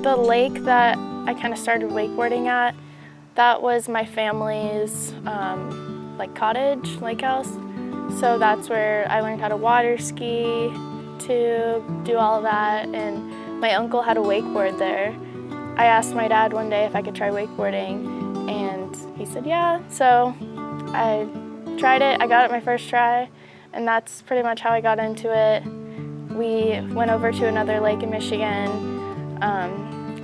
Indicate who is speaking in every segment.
Speaker 1: The lake that I kind of started wakeboarding at, that was my family's like cottage, lake house. So that's where I learned how to water ski, to do all of that, and my uncle had a wakeboard there. I asked my dad one day if I could try wakeboarding, and he said yeah. So I tried it, I got it my first try, and that's pretty much how I got into it. We went over to another lake in Michigan.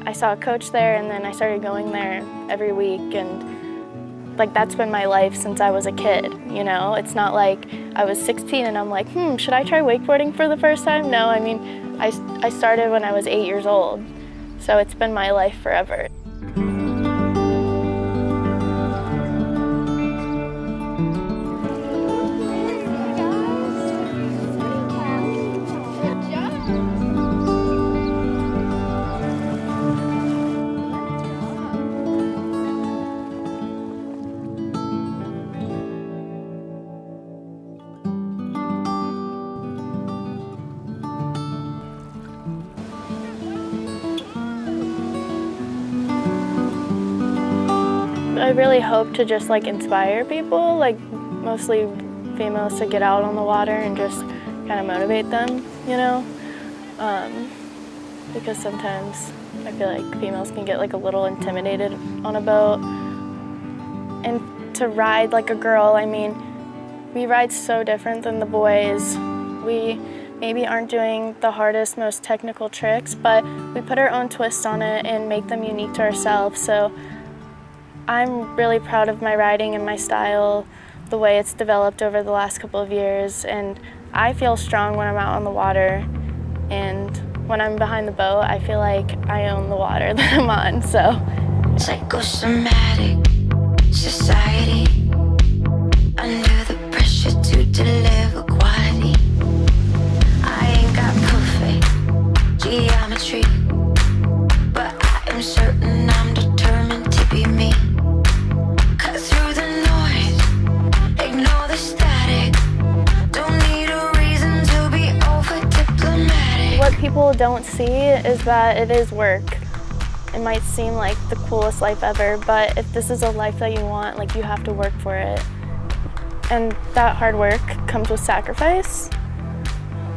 Speaker 1: I saw a coach there, and then I started going there every week, and like that's been my life since I was a kid, you know? It's not like I was 16 and I'm like, should I try wakeboarding for the first time? No, I mean, I started when I was 8 years old, so it's been my life forever. I really hope to just like inspire people, like mostly females, to get out on the water and just kind of motivate them, you know? Because sometimes I feel like females can get like a little intimidated on a boat. And to ride like a girl, I mean, we ride so different than the boys. We maybe aren't doing the hardest, most technical tricks, but we put our own twist on it and make them unique to ourselves. So I'm really proud of my riding and my style, the way it's developed over the last couple of years, and I feel strong when I'm out on the water, and when I'm behind the boat, I feel like I own the water that I'm on, so.
Speaker 2: Psychosomatic society, under the pressure to deliver quality. I ain't got perfect geometry, but I am certain I'm determined to be me.
Speaker 1: What people don't see is that it is work. It might seem like the coolest life ever, but if this is a life that you want, like, you have to work for it. And that hard work comes with sacrifice.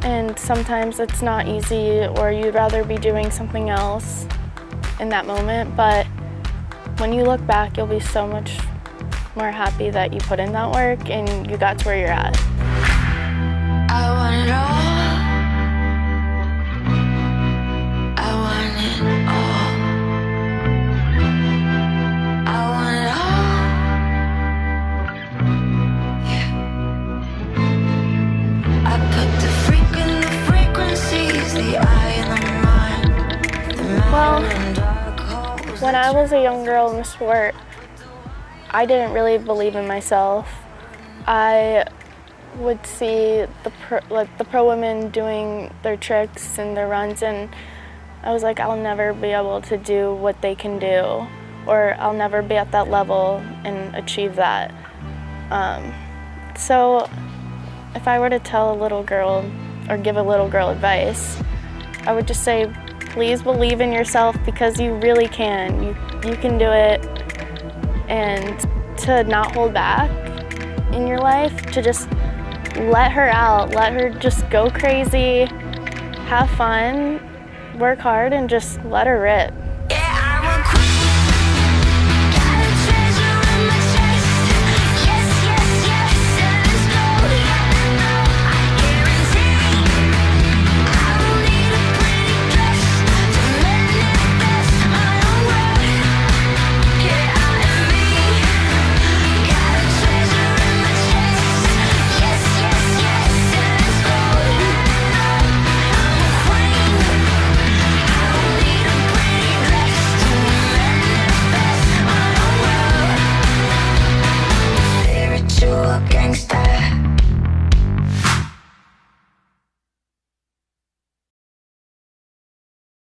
Speaker 1: And sometimes it's not easy, or you'd rather be doing something else in that moment, but when you look back, you'll be so much more happy that you put in that work and you got to where you're at.
Speaker 2: I want it all.
Speaker 1: Well, when I was a young girl in the sport, I didn't really believe in myself. I would see the pro women doing their tricks and their runs, and I was like, I'll never be able to do what they can do, or I'll never be at that level and achieve that. So if I were to tell a little girl or give a little girl advice, I would just say, please believe in yourself, because you really can. You can do it, and to not hold back in your life, to just let her out, let her just go crazy, have fun, work hard, and just let her rip. Gangsta